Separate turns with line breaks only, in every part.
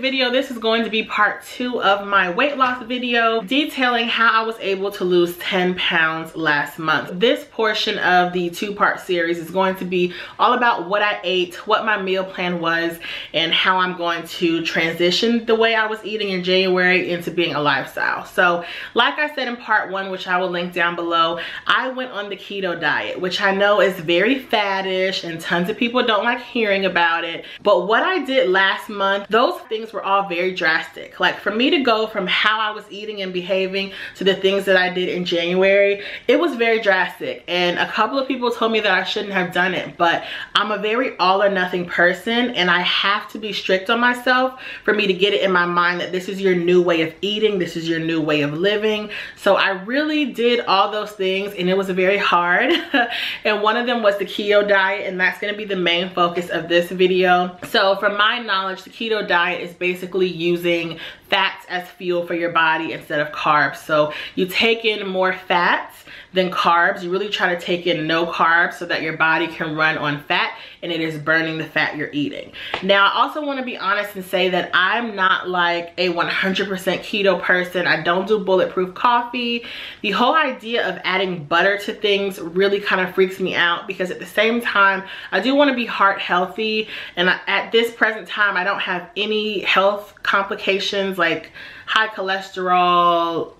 video. This is going to be part 2 of my weight loss video detailing how I was able to lose 10 pounds last month. This portion of the 2-part series is going to be all about what I ate, what my meal plan was, and how I'm going to transition the way I was eating in January into being a lifestyle. So like I said in part 1, which I will link down below, I went on the keto diet, which I know is very faddish and tons of people don't like hearing about it. But what I did last month, those things were all very drastic. Like, for me to go from how I was eating and behaving to the things that I did in January, it was very drastic. And a couple of people told me that I shouldn't have done it, but I'm a very all or nothing person, and I have to be strict on myself for me to get it in my mind that this is your new way of eating, this is your new way of living. So I really did all those things, and it was very hard. And one of them was the keto diet, and that's going to be the main focus of this video. So from my knowledge, the keto diet is basically using fats as fuel for your body instead of carbs. So you take in more fats than carbs. You really try to take in no carbs so that your body can run on fat, and it is burning the fat you're eating. Now, I also want to be honest and say that I'm not like a 100% keto person. I don't do bulletproof coffee. The whole idea of adding butter to things really kind of freaks me out, because at the same time, I do want to be heart healthy, and at this present time, I don't have any health complications like high cholesterol,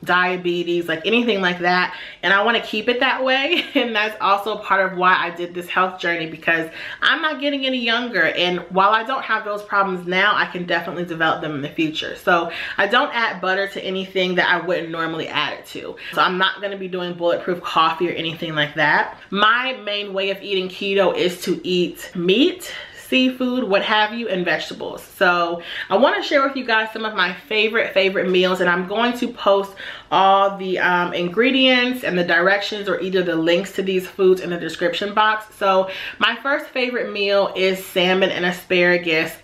diabetes, like anything like that, and I want to keep it that way. And that's also part of why I did this health journey, because I'm not getting any younger, and while I don't have those problems now, I can definitely develop them in the future. So I don't add butter to anything that I wouldn't normally add it to. So I'm not going to be doing bulletproof coffee or anything like that. My main way of eating keto is to eat meat, seafood, what have you, and vegetables. So I want to share with you guys some of my favorite meals, and I'm going to post all the ingredients and the directions, or either the links to these foods, in the description box. So my first favorite meal is salmon and asparagus.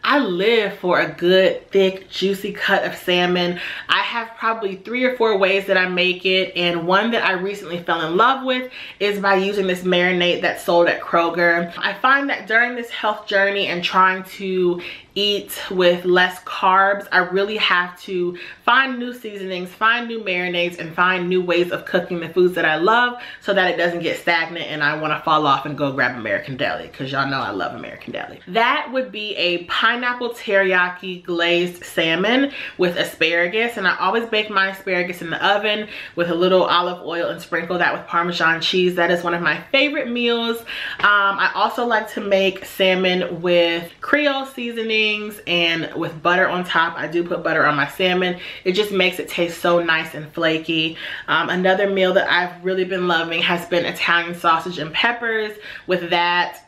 I live for a good, thick, juicy cut of salmon. I have probably 3 or 4 ways that I make it, and one that I recently fell in love with is by using this marinade that's sold at Kroger. I find that during this health journey and trying to eat with less carbs, I really have to find new seasonings, find new marinades, and find new ways of cooking the foods that I love, so that it doesn't get stagnant and I want to fall off and go grab American Deli, because y'all know I love American Deli. That would be a pineapple teriyaki glazed salmon with asparagus, and I always bake my asparagus in the oven with a little olive oil and sprinkle that with Parmesan cheese. That is one of my favorite meals. I also like to make salmon with creole seasoning and with butter on top. I do put butter on my salmon. It just makes it taste so nice and flaky. Another meal that I've really been loving has been Italian sausage and peppers. With that,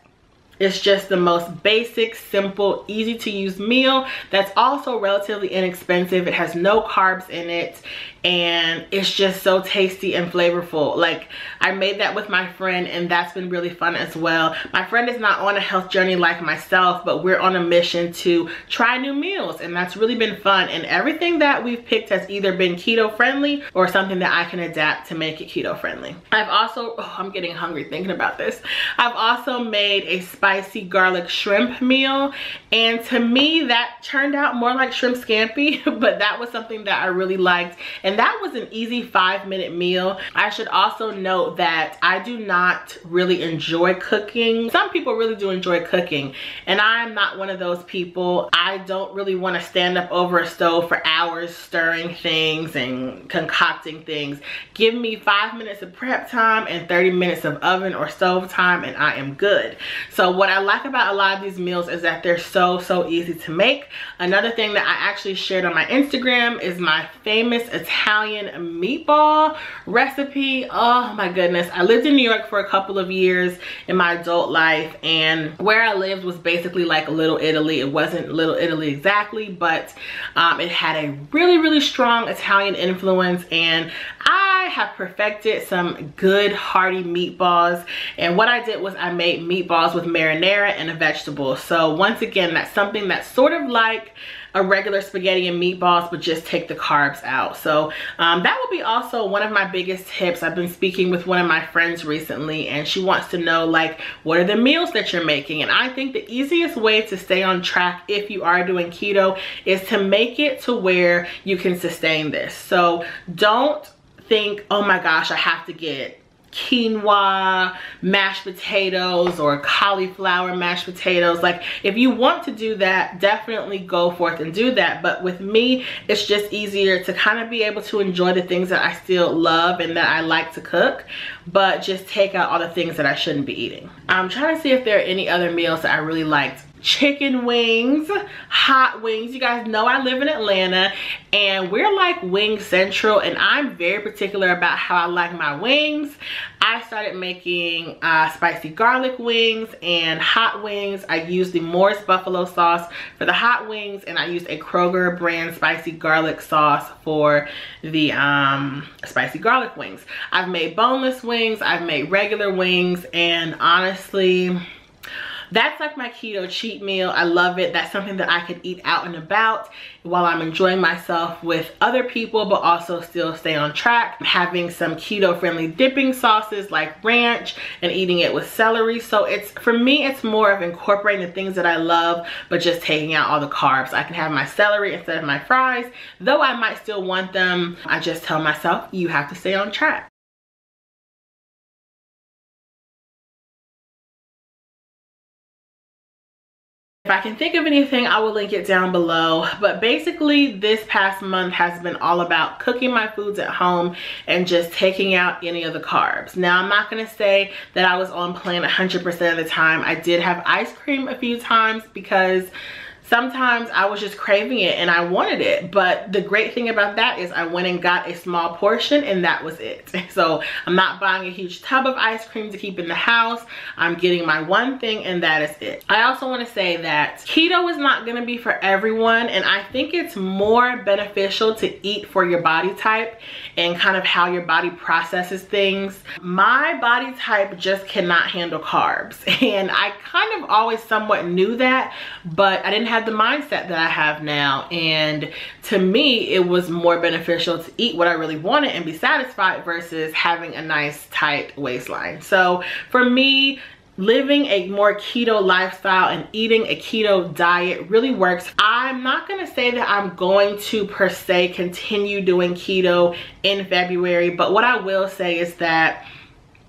it's just the most basic, simple, easy to use meal that's also relatively inexpensive. It has no carbs in it, and it's just so tasty and flavorful. Like, I made that with my friend, and that's been really fun as well. My friend is not on a health journey like myself, but we're on a mission to try new meals, and that's really been fun. And everything that we've picked has either been keto friendly or something that I can adapt to make it keto friendly. I've also, I'm getting hungry thinking about this. I've also made a spicy garlic shrimp meal, and to me that turned out more like shrimp scampi, but that was something that I really liked, and that was an easy 5-minute meal. I should also note that I do not really enjoy cooking. Some people really do enjoy cooking, and I'm not one of those people. I don't really want to stand up over a stove for hours stirring things and concocting things. Give me 5 minutes of prep time and 30 minutes of oven or stove time, and I am good. So what I like about a lot of these meals is that they're so easy to make. Another thing that I actually shared on my Instagram is my famous Italian meatball recipe. Oh my goodness. I lived in New York for a couple of years in my adult life, and where I lived was basically like Little Italy. It wasn't Little Italy exactly, but it had a really strong Italian influence, and I have perfected some good hearty meatballs. And what I did was I made meatballs with marinara and a vegetable. So once again, that's something that's sort of like a regular spaghetti and meatballs, but just take the carbs out. So that will be also one of my biggest tips. I've been speaking with one of my friends recently, and she wants to know, like, what are the meals that you're making? And I think the easiest way to stay on track if you are doing keto is to make it to where you can sustain this. So don't think, oh my gosh, I have to get quinoa mashed potatoes or cauliflower mashed potatoes. Like, if you want to do that, definitely go forth and do that. But with me, it's just easier to kind of be able to enjoy the things that I still love and that I like to cook, but just take out all the things that I shouldn't be eating. I'm trying to see if there are any other meals that I really liked. Chicken wings, hot wings. You guys know I live in Atlanta and we're like wing central, and I'm very particular about how I like my wings. I started making spicy garlic wings and hot wings. I used the Morris buffalo sauce for the hot wings, and I used a Kroger brand spicy garlic sauce for the spicy garlic wings. I've made boneless wings, I've made regular wings, and honestly, that's like my keto cheat meal. I love it. That's something that I could eat out and about while I'm enjoying myself with other people, but also still stay on track. Having some keto friendly dipping sauces like ranch and eating it with celery. So it's, for me, it's more of incorporating the things that I love, but just taking out all the carbs. I can have my celery instead of my fries, though I might still want them. I just tell myself, you have to stay on track. If I can think of anything, I will link it down below. But basically, this past month has been all about cooking my foods at home and just taking out any of the carbs. Now, I'm not gonna say that I was on plan 100% of the time. I did have ice cream a few times because sometimes I was just craving it and I wanted it. But the great thing about that is I went and got a small portion and that was it. So I'm not buying a huge tub of ice cream to keep in the house. I'm getting my one thing and that is it. I also want to say that keto is not going to be for everyone, and I think it's more beneficial to eat for your body type and kind of how your body processes things. My body type just cannot handle carbs, and I kind of always somewhat knew that, but I didn't have the mindset that I have now. And to me, it was more beneficial to eat what I really wanted and be satisfied versus having a nice tight waistline. So for me, living a more keto lifestyle and eating a keto diet really works. I'm not gonna say that I'm going to per se continue doing keto in February, but what I will say is that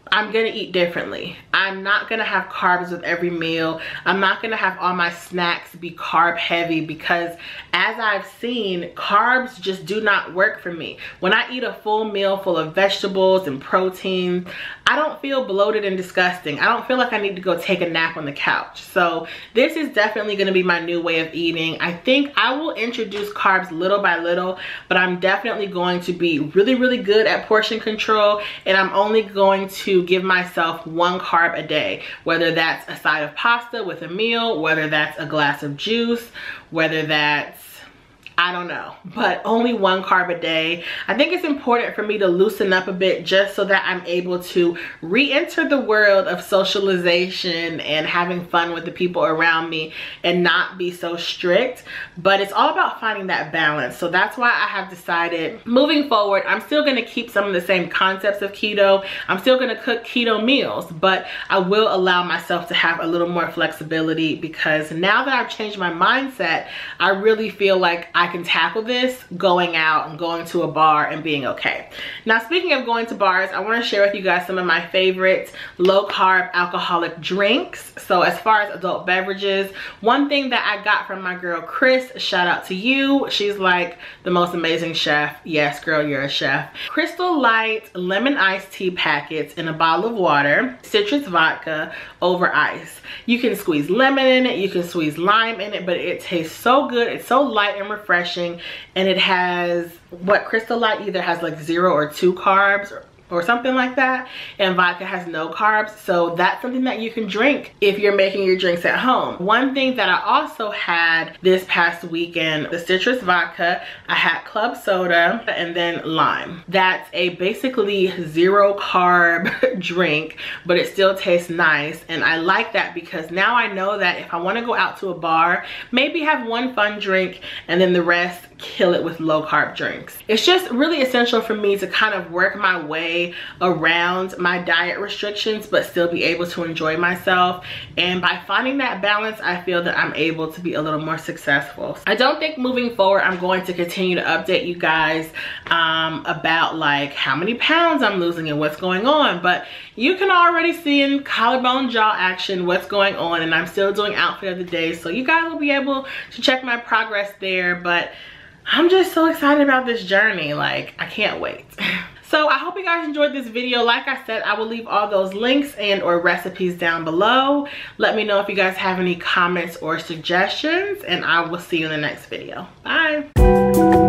I'm gonna eat differently. I'm not gonna have carbs with every meal. I'm not gonna have all my snacks be carb heavy, because as I've seen, carbs just do not work for me. When I eat a full meal full of vegetables and protein, I don't feel bloated and disgusting. I don't feel like I need to go take a nap on the couch. So this is definitely gonna be my new way of eating. I think I will introduce carbs little by little, but I'm definitely going to be really, really good at portion control, and I'm only going to give myself one carb a day, whether that's a side of pasta with a meal, whether that's a glass of juice, whether that's, I don't know, but only one carb a day. I think it's important for me to loosen up a bit just so that I'm able to re-enter the world of socialization and having fun with the people around me and not be so strict. But it's all about finding that balance. So that's why I have decided moving forward, I'm still gonna keep some of the same concepts of keto. I'm still gonna cook keto meals, but I will allow myself to have a little more flexibility, because now that I've changed my mindset, I really feel like I can tackle this going out and going to a bar and being okay. Now, speaking of going to bars, I want to share with you guys some of my favorite low carb alcoholic drinks. So as far as adult beverages, one thing that I got from my girl Chris, shout out to you, she's like the most amazing chef. Yes, girl, you're a chef. Crystal Light lemon iced tea packets in a bottle of water, citrus vodka over ice. You can squeeze lemon in it, you can squeeze lime in it, but it tastes so good. It's so light and refreshing, and it has, what, Crystal Light either has like 0 or 2 carbs, or something like that, and vodka has no carbs, so that's something that you can drink if you're making your drinks at home. One thing that I also had this past weekend, the citrus vodka, I had club soda, and then lime. That's a basically 0 carb drink, but it still tastes nice, and I like that because now I know that if I want to go out to a bar, maybe have one fun drink and then the rest kill it with low carb drinks. It's just really essential for me to kind of work my way around my diet restrictions but still be able to enjoy myself, and by finding that balance I feel that I'm able to be a little more successful. I don't think moving forward I'm going to continue to update you guys about like how many pounds I'm losing and what's going on, but you can already see in collarbone jaw action what's going on, and I'm still doing outfit of the day, so you guys will be able to check my progress there. But I'm just so excited about this journey, like I can't wait. So I hope you guys enjoyed this video. Like I said, I will leave all those links and or recipes down below. Let me know if you guys have any comments or suggestions, and I will see you in the next video. Bye.